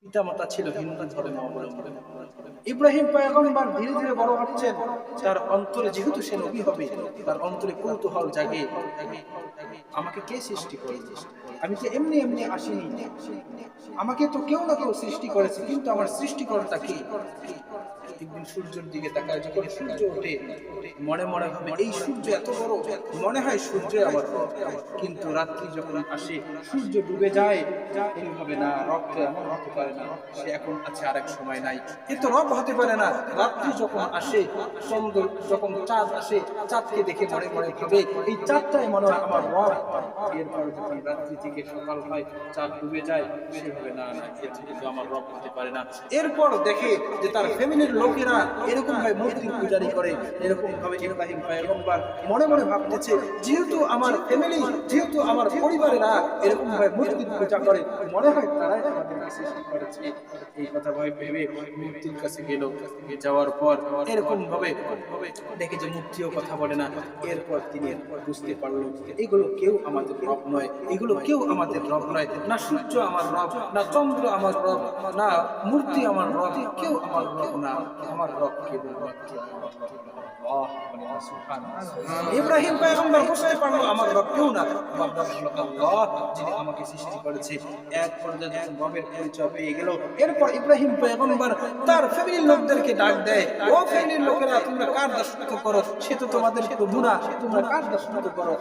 পিতামাতা ছিল হিন্দু ধর্ম অবলম্বন। ইব্রাহিম পয়গম্বর ধীরে ধীরে বড় হচ্ছেন। তার অন্তরে যেহেতু সে নবী হবে, তার অন্তরে কৌতূহল জাগে, আমাকে কে সৃষ্টি করেছে? আমি তো এমনি এমনি আসিনি, আমাকে তো কেউ না কেউ সৃষ্টি করেছে, কিন্তু আমার সৃষ্টিকর্তা কে? একদিন সূর্যের দিকে তাকায়, যখন সূর্য ওঠে মনে মনে ভাবে এই সূর্য এত বড়, মনে হয় সূর্য আমার রব। কিন্তু রাত্রি যখন আসে, সূর্য ডুবে যায়, তিনি ভাবে না, রব তো এমন হতে পারে না, সে এখন আছে আর এক সময় নাই, এ তো রব হতে পারে না। রাত্রি যখন আসে, চন্দ্র যখন চাঁদ আসে, চাঁদকে দেখে মনে মনে ভাবে এই চাঁদটাই মনে হয় আমার রব। এরপর যখন রাত্রি থেকে সকাল হয়, চাঁদ ডুবে যায়, সে ভাবে না না, এ তো আমার রব হতে পারে না। এরপর দেখে যে তার ফ্যামিলির লোকেরা এরকম ভাবে মূর্তির পূজারি করে। এরকম ভাবে ইব্রাহিম পয়গম্বর মনে মনে ভাবতেছে, যেহেতু আমার ফ্যামিলি, যেহেতু আমার পরিবারেরা এরকম ভাবে মূর্তির পূজা করে, মনে হয় তারাই আমাদের সৃষ্টি করেছে। এই কথা ভেবে মূর্তির কাছে গেল। যাওয়ার পর এরকম ভাবে দেখে যে মূর্তিও কথা বলে না। এরপর তিনি বুঝতে পারলো এগুলো কেউ আমাদের রব নয়, এগুলো কেউ আমাদের রব নয়, না সূর্য আমার রব, না চন্দ্র আমার রব, না মূর্তি আমার রব, কেউ আমার রব না, আমার রব কেবল ইব্রাহিম পয়গম্বর বুঝতে পারলো আমার রব কেউ না, আমার রব হলো আল্লাহ, যিনি আমাকে সৃষ্টি করেছে। এক পর্যায়ে রবের পরিচয় পেয়ে গেল। এরপর ইব্রাহিম পয়গম্বর তার ফ্যামিলির লোকদেরকে ডাক দেয়, ও ফ্যামিলির লোকেরা, তোমরা কার দাসত্ব করো? সে তো তোমাদের প্রভু না, তোমরা কার দাসত্ব করো?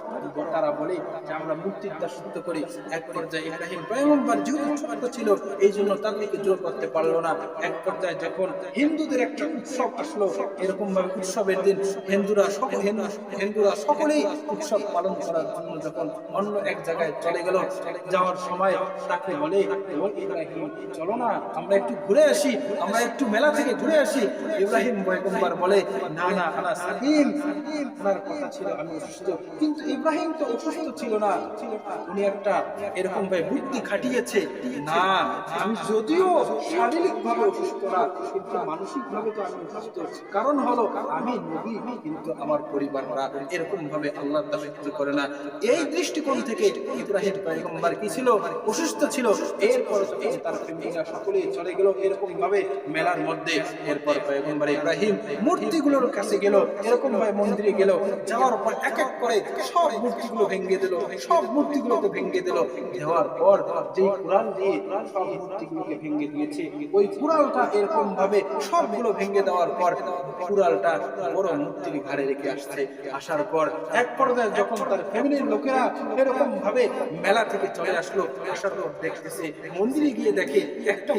তারা বলে যে আমরা মূর্তির দাসত্ব করি। এক পর্যায়ে ইব্রাহিম পয়গম্বর যেহেতু ছোট ছিল, এই জন্য তাদেরকে জোর করতে পারলো না। এক পর্যায়ে যখন হিন্দুদের একটা উৎসব আসলো, এরকম ভাবে উৎসবের দিন হিন্দুরা সকলেই উৎসব পালন করার জন্য যখন অন্য এক জায়গায় চলে গেল, যাওয়ার সময় তাকে বলে, ও ইব্রাহিম, চলো না আমরা একটু ঘুরে আসি, আমরা একটু মেলা থেকে ঘুরে আসি। ইব্রাহিম পয়গম্বর বলে, না না, আনা সাকিম। ওনার কথা ছিল আমি অসুস্থ, কিন্তু ইব্রাহিম তো অসুস্থ ছিল না, উনি একটা এরকম ভাবে বুদ্ধি খাটিয়েছে, না আমি যদিও শারীরিক ভাবে অসুস্থ না, কিন্তু মানসিক ভাবে তো আমি অসুস্থ। কারণ হলো আমি নবী, কিন্তু আমার পরিবাররা এরকম ভাবে আল্লাহর দাসত্ব করে না। এই দৃষ্টিকোণ থেকে ইব্রাহিম পয়গম্বর কি ছিল? অসুস্থ ছিল। এরপর তার ফ্যামিলিরা সকলেই চলে গেল এরকম ভাবে মেলার মধ্যে। এরপর পয়গম্বর ইব্রাহিম মূর্তিগুলোর কাছে গেল, এরকম ভাবে মন্দিরে গেল। যাওয়ার পর এক এক করে সব মূর্তিগুলো ভেঙে দিল, সব মূর্তিগুলোকে ভেঙে দিল। দেওয়ার পর যে কুড়াল দিয়ে সব মূর্তিগুলোকে ভেঙে দিয়েছে, ওই কুড়ালটা এরকম ভাবে সবগুলো ভেঙে দেওয়ার পর কুড়ালটা বড় মূর্তির ঘাড়ে রেখে আসছে। আসার পর এক পর্যায়ে যখন তার ফ্যামিলির লোকেরা এরকম ভাবে মেলা থেকে চলে আসলো, আসার পর দেখতেছে, মন্দিরে গিয়ে দেখে একটা